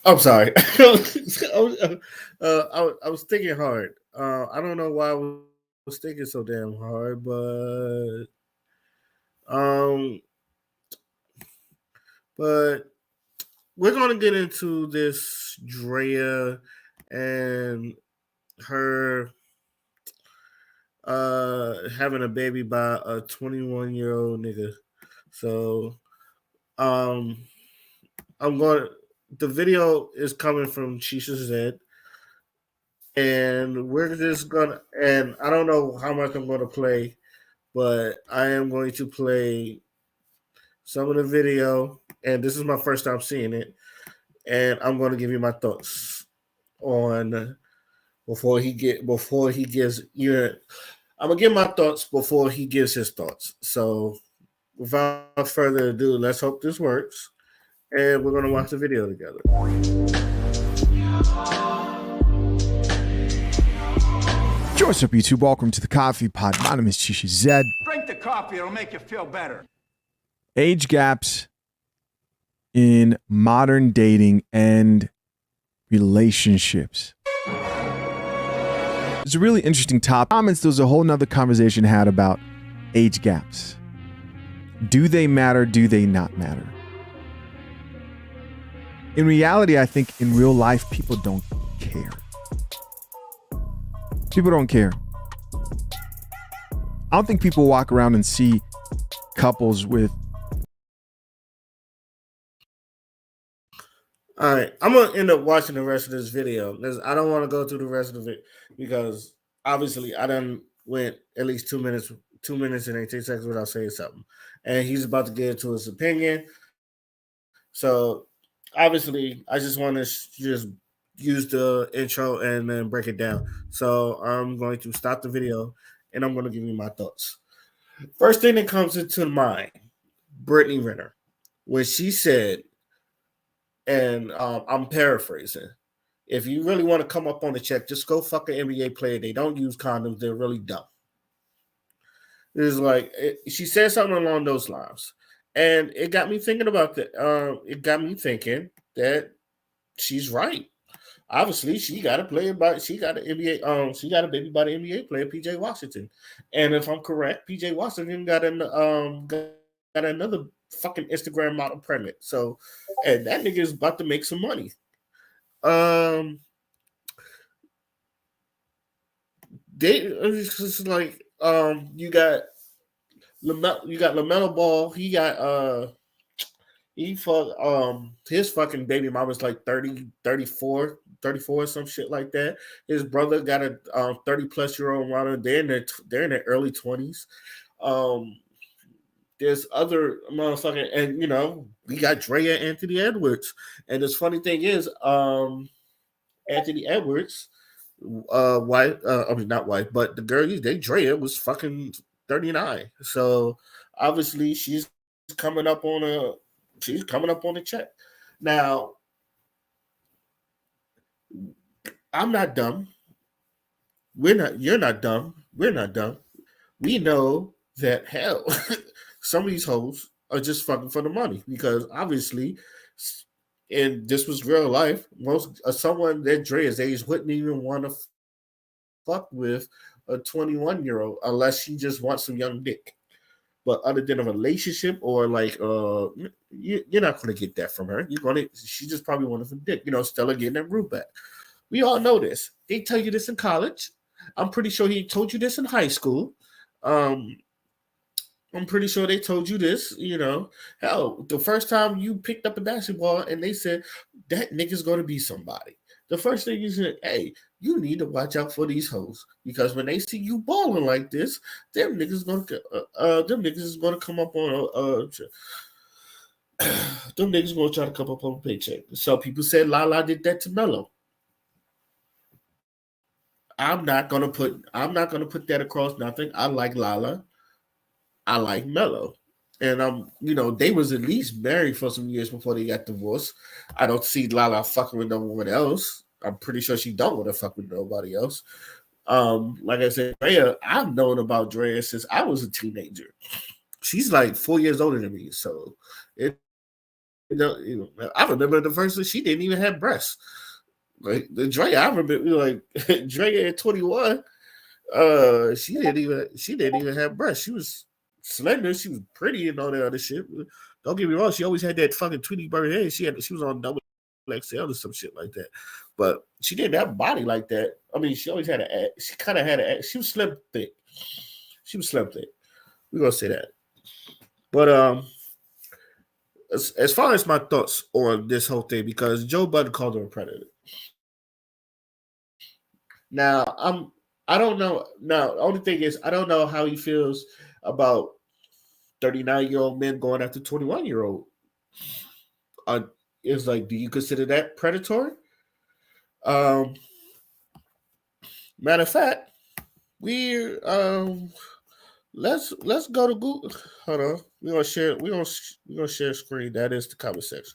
I'm sorry. I was thinking hard. I don't know why I was thinking so damn hard, um, but we're gonna get into this Draya and her having a baby by a 21-year-old nigga. So um I'm going the video is coming from Chisha Zed, and we're just gonna and I don't know how much I'm gonna play, but I am going to play some of the video, and this is my first time seeing it, and I'm going to give you my thoughts on before he gives you. I'm gonna give my thoughts before he gives his thoughts. So without further ado, let's hope this works, and we're gonna watch the video together. What's up, YouTube? Welcome to the Coffee Pod. My name is Chisha Zed. Drink the coffee, it'll make you feel better. Age gaps in modern dating and relationships. It's a really interesting topic. Comments, there was a whole nother conversation had about age gaps. Do they matter? Do they not matter? In reality, I think in real life, people don't care. People don't care. I don't think people walk around and see couples with. All right, I'm gonna end up watching the rest of this video because I don't want to go through the rest of it because obviously I done went at least 2 minutes and 18 seconds without saying something, and he's about to get into his opinion. So obviously, I just want to just use the intro and then break it down. So I'm going to stop the video and I'm going to give you my thoughts. First thing that comes into mind, Brittany Renner, when she said, and I'm paraphrasing, if you really want to come up on the check, just go fuck an NBA player. They don't use condoms. They're really dumb. It's like she said something along those lines, and it got me thinking about that. It got me thinking that she's right. Obviously, she got an NBA she got a baby by the NBA player PJ Washington, and if I'm correct, PJ Washington got another fucking Instagram model pregnant. So, and that nigga is about to make some money. Um, it's just like you got Lamelo Ball. He fuck his fucking baby mom was like 30, 34, 34, some shit like that. His brother got a 30 plus year old runner. They're in their early 20s. Um there's other motherfucking, and we got Draya Anthony Edwards. And this funny thing is, Anthony Edwards, wife, I mean not wife, but the girl they Draya was fucking 39. So obviously she's coming up on a check. Now, I'm not dumb. You're not dumb. We're not dumb. We know that hell, some of these hoes are just fucking for the money because obviously, and this was real life. Most someone that Dre's age wouldn't even want to fuck with a 21-year-old unless she just wants some young dick. But other than a relationship or like you're not gonna get that from her. She just probably wanted some dick. Stella getting that root back. We all know this. They tell you this in college. I'm pretty sure he told you this in high school. Um, I'm pretty sure they told you this. Hell, the first time you picked up a basketball and they said that nigga's gonna be somebody. The first thing you said, hey, you need to watch out for these hoes because when they see you balling like this, them niggas is gonna come up on them niggas gonna try to come up on a paycheck. So people said Lala did that to Melo. I'm not gonna put that across nothing. I like Lala. I like Melo. And they was at least married for some years before they got divorced. I don't see Lala fucking with no one else. I'm pretty sure she don't want to fuck with nobody else. Like I said, Drea, I've known about Drea since I was a teenager. She's like 4 years older than me, so it's I remember the verse she didn't even have breasts. Like the Draya, I remember like Draya at 21. She didn't even have breasts. She was slender. She was pretty and all that other shit. Don't get me wrong. She always had that fucking Tweety Bird head. She was on double XL or some shit like that. But she didn't have a body like that. I mean, she always had she kind of had she was slim thick. She was slim thick. We're gonna say that. But as far as my thoughts on this whole thing, because Joe Budden called her a predator. Now I don't know. Now the only thing is I don't know how he feels about 39-year-old men going after 21-year-old. Is like, do you consider that predatory? Um, Matter of fact, we let's go to Google. Hold on, we're gonna share screen. That is the comment section.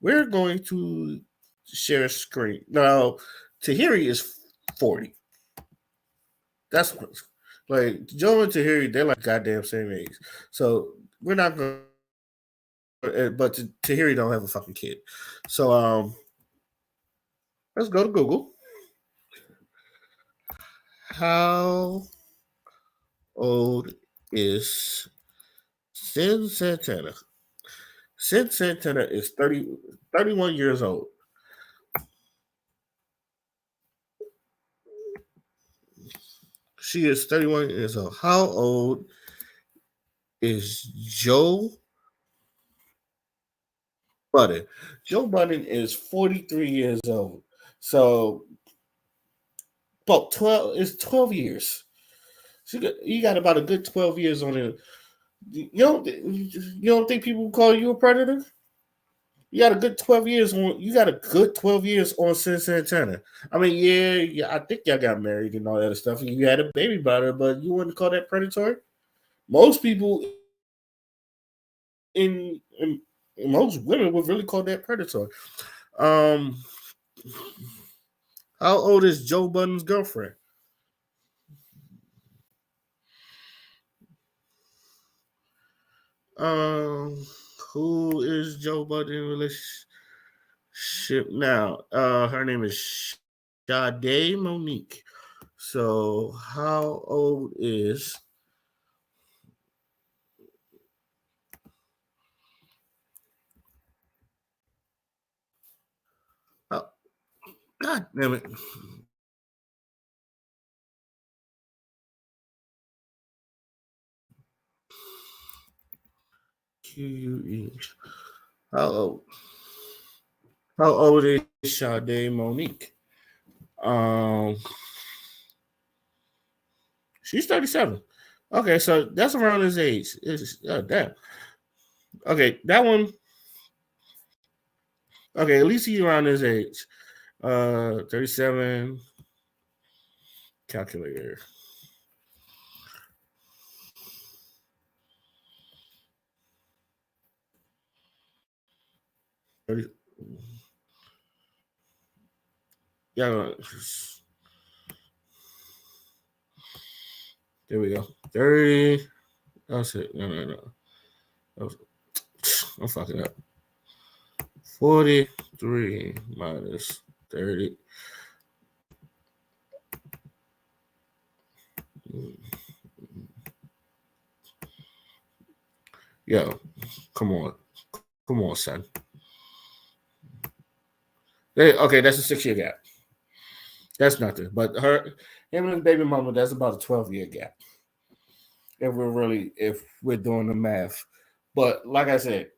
We're going to share screen now. Tahiri is 40. That's like Joe and Tahiri. They're like goddamn same age. So we're not going. But Tahiri don't have a fucking kid. So let's go to Google. How old is Sin Santana? Sin Santana is 31 years old. She is 31 years old. How old is Joe Budden? Joe Budden is 43 years old. So about 12 is 12 years. You got about a good 12 years on it. You don't think people call you a predator? You got a good 12 years on. You got a good 12 years on Sin Santana. I mean, yeah. I think y'all got married and all that stuff, and you had a baby by her, but you wouldn't call that predatory. Most people in most women would really call that predatory. Um, how old is Joe Budden's girlfriend? Um, who is Joe Budden in relationship now? Her name is Sade Monique. So, how old is? Oh, God damn it! QUE. How old? How old is Sade Monique? Um, she's 37. Okay, so that's around his age. Damn. Okay, that one. Okay, at least he's around his age. 37. Calculator. 30. Yeah. There we go. 30. That's it. No. I'm fucking up. 43 minus 30. Yo, come on. Come on, son. Okay, that's a 6-year gap. That's nothing. But him and his baby mama, that's about a 12-year gap. If we're doing the math. But like I said,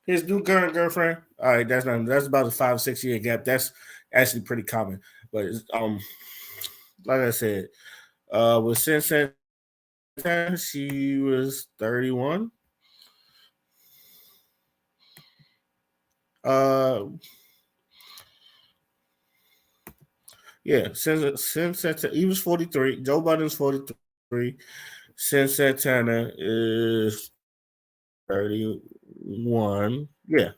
his new current girlfriend, all right, that's not that's about a 5-6 year gap. That's actually pretty common. But like I said, with Sin Santana, she was 31. Yeah, Sin Santana, he was 43. Joe Biden's 43. Sin Santana is 31. Yeah,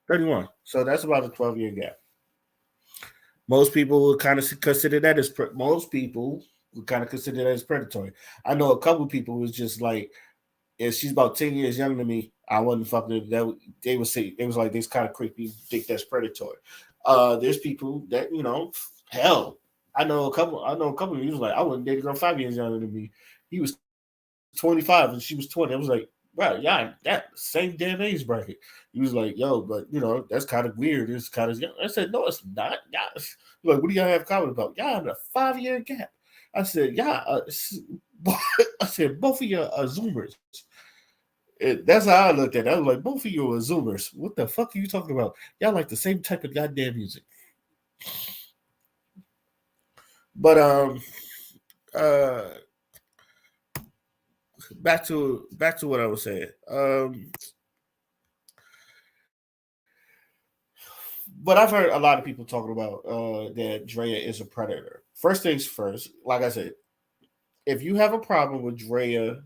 31. So that's about a 12-year gap. Most people would kind of consider that as most people would kind of consider that as predatory. I know a couple people was just like if she's about 10 years younger than me, I wouldn't fucking that. They would say they was like this kind of creepy. Think that's predatory. There's people that hell. I know a couple. He was like, I wouldn't date a girl 5 years younger than me. He was 25 and she was 20. I was like, right, yeah, that same damn age bracket. He was like, yo, but that's kind of weird. It's kind of young. I said, no, it's not. Yeah. Like, what do y'all have common about? Y'all have a 5 year gap. I said, yeah. I said, both of you are Zoomers. That's how I looked at it. I was like, both of you are Zoomers. What the fuck are you talking about? Y'all like the same type of goddamn music. But uh back to what I was saying. But I've heard a lot of people talking about that Draya is a predator. First things first, like I said, if you have a problem with Draya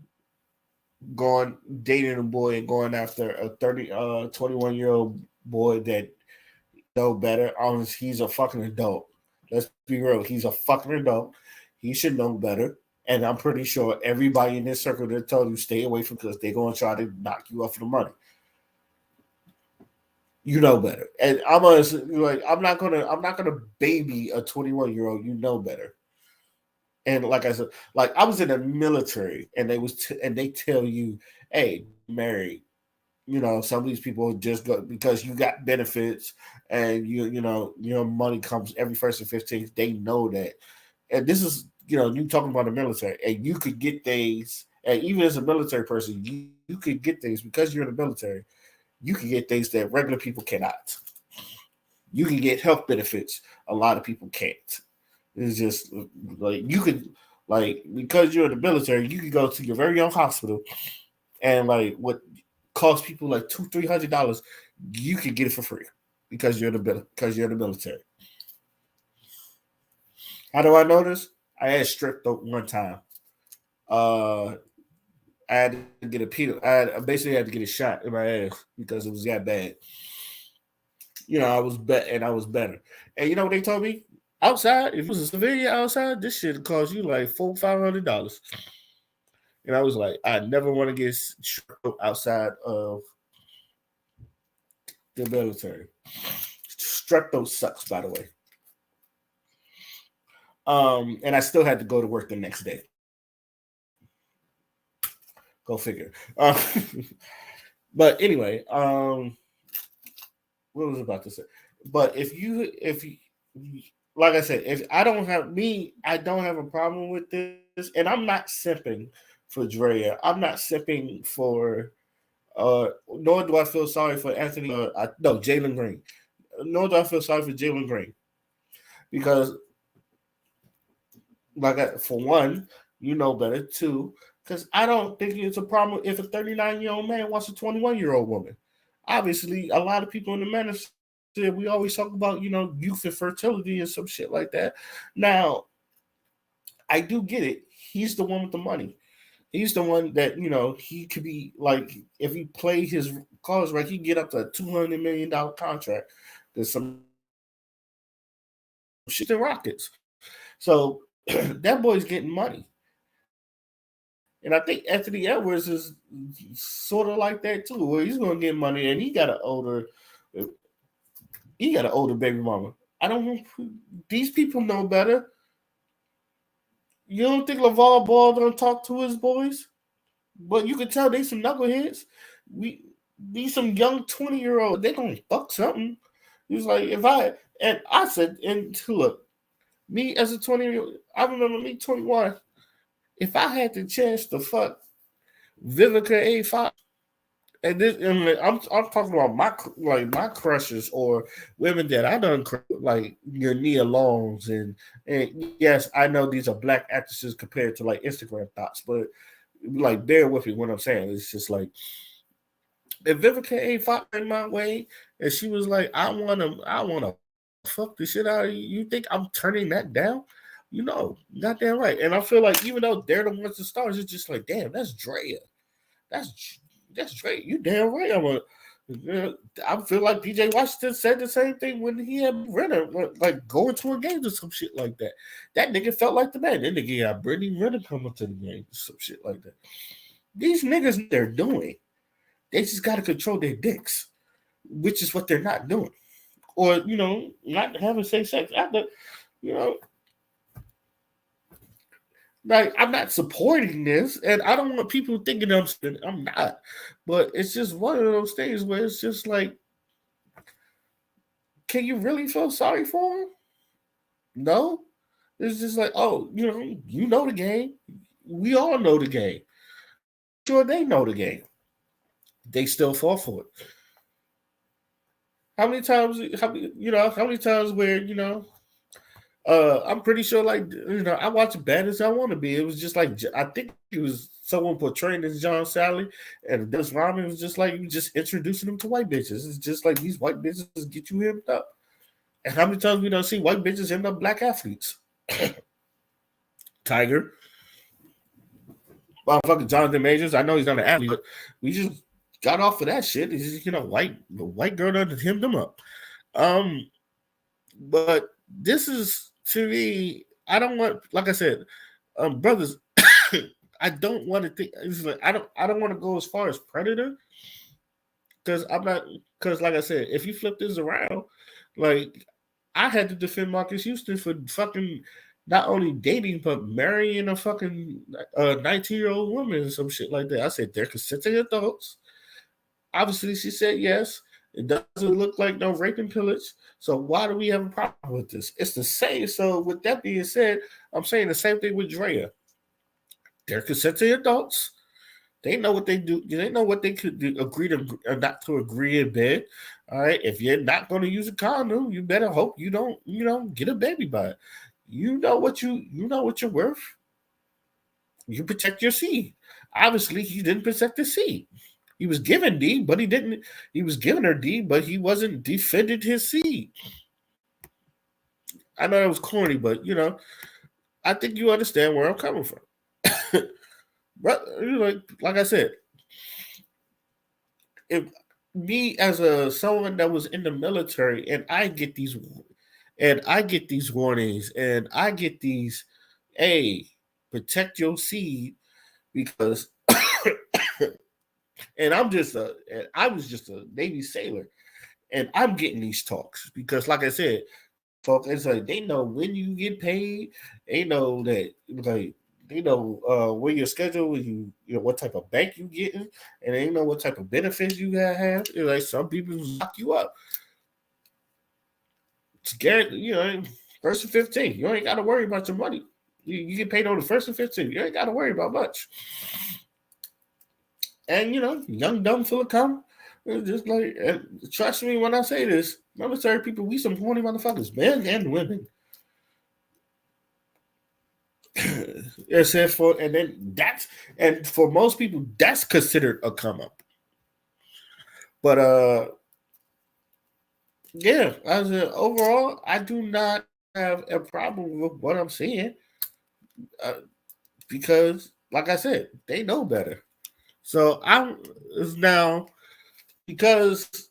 going dating a boy and going after a 21-year-old boy that know better, honestly, he's a fucking adult. Let's be real, he's a fucking adult. He should know better. And I'm pretty sure everybody in this circle that told you stay away from because they're gonna try to knock you off the money. You know better. And I'm honestly like I'm not gonna baby a 21-year-old. You know better. And like I said, like I was in the military, and and they tell you, hey, married. Some of these people just go because you got benefits, and your money comes every first and 15th. They know that, and this is you talking about the military, and you could get things, and even as a military person, you could get things because you're in the military. You can get things that regular people cannot. You can get health benefits a lot of people can't. It's just like you could like because you're in the military, you could go to your very own hospital and like what costs people like $200-300, you could get it for free because you're in the military. How do I know this? I had strep throat one time. Uh, I had to get a peanut. I basically had to get a shot in my ass because it was that bad. I was and I was better. And you know what they told me? Outside, if it was a civilian outside, this shit cost you like $400-500. And I was like, I never want to get outside of the military. Strep throat sucks, by the way. And I still had to go to work the next day. Go figure. But anyway, what was I about to say? But if you, like I said, if I don't have a problem with this, and I'm not simping for Draya. I'm not simping for, nor do I feel sorry for Anthony. No, Jalen Green. Nor do I feel sorry for Jalen Green because, for one, you know better. Two, because I don't think it's a problem if a 39-year-old man wants a 21-year-old woman. Obviously, a lot of people in the ministry, we always talk about, youth and fertility and some shit like that. Now, I do get it. He's the one with the money. He's the one that, he could be like, if he played his cards right, he can get up to a $200 million contract. There's some shit in Rockets. So that boy's getting money. And I think Anthony Edwards is sort of like that too, where he's going to get money, and he got an older baby mama. I don't know. These people know better. You don't think LeVar Ball don't talk to his boys? But you can tell they some knuckleheads. We these some young 20-year-old. They gonna fuck something. He was like, I said, and look, me as a 20-year-old, I remember me 21. If I had the chance to fuck Vivica A5, and I'm talking about my crushes or women that I done like your Nia Longs and yes, I know these are black actresses compared to like Instagram thoughts, but like bear with me what I'm saying. It's just like if Vivica A5 in my way and she was like, I wanna fuck the shit out of you. You think I'm turning that down? Goddamn right. And I feel like even though they're the ones that stars, it's just like, damn, that's Draya. That's Drake. You damn right. I feel like PJ Washington said the same thing when he had Renner, like going to a game or some shit like that. That nigga felt like the man. That nigga got Brittany Renner coming to the game, some shit like that. These niggas they're doing. They just got to control their dicks, which is what they're not doing, or not having safe sex. After, you know, like I'm not supporting this, and I don't want people thinking I'm not. But it's just one of those things where it's just like, can you really feel sorry for him? No. It's just like, oh, you know the game. We all know the game. Sure, they know the game. They still fall for it. How many times? How many times where I'm pretty sure, like, I watched Bad as I Want to Be. It was just like, I think it was someone portraying as John Sally, and this ramen was just like, you just introducing them to white bitches. It's just like these white bitches get you hemmed up. And how many times we don't see white bitches end up black athletes? Tiger, motherfucking Jonathan Majors. I know he's not an athlete, but we just got off of that shit. It's just, the white girl done hemmed them up. But this is, to me, I don't want, like I said, brothers. I don't want to think. It's like, I don't want to go as far as predator, because I'm not. Because like I said, if you flip this around, like, I had to defend Marcus Houston for fucking not only dating but marrying a fucking 19-year-old woman and some shit like that. I said they're consenting adults. Obviously, she said yes. It doesn't look like no rape and pillage. So why do we have a problem with this? It's the same. So with that being said, I'm saying the same thing with Draya. They're consenting adults. They know what they do. They know what they could do, agree to or not to agree in bed. All right. If you're not going to use a condom, you better hope you don't get a baby by it. You know what you're worth. You protect your seed. Obviously, he didn't protect the seed. He was given D, but he didn't. He was giving her D, but he wasn't defending his seed. I know that was corny, but I think you understand where I'm coming from. But like I said, if me as someone that was in the military, and I get these warnings, and I get these, hey, protect your seed, because and I was just a Navy sailor, and I'm getting these talks because, like I said, folks, it's like they know when you get paid. They know that, like, they know where your schedule, what type of bank you getting, and they know what type of benefits you gotta have. It's like some people lock you up. It's guaranteed, first and 15. You ain't got to worry about your money. You get paid on the first and 15. You ain't got to worry about much. And young, dumb, full of cum. It's just like, trust me when I say this, military people, we some horny motherfuckers, men and women. And for most people, that's considered a come up. But yeah, overall, I do not have a problem with what I'm seeing, because, like I said, they know better. So I'm now, because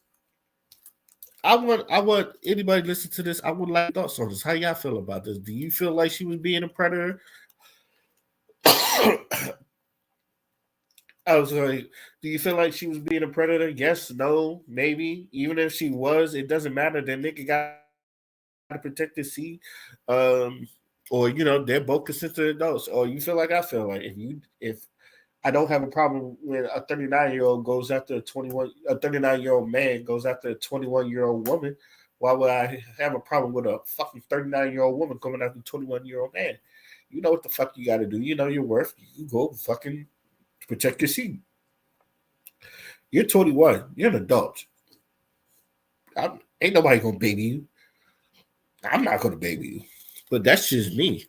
I want anybody to listen to this. I would like thoughts on this. How y'all feel about this? Do you feel like she was being a predator? I was like, do you feel like she was being a predator? Yes, no, maybe. Even if she was, it doesn't matter. That nigga got to protect his seed. Or they're both consenting adults. Or you feel like I feel like, if I don't have a problem when a 39-year-old goes after a 39-year-old man goes after a 21-year-old woman. Why would I have a problem with a fucking 39-year-old woman coming after a 21-year-old man? You know what the fuck you got to do. You know your worth. You go fucking protect your seed. You're 21. You're an adult. Ain't nobody gonna baby you. I'm not gonna baby you. But that's just me.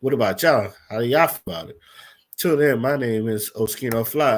What about y'all? How do y'all feel about it? Till then, my name is Oskino Fly.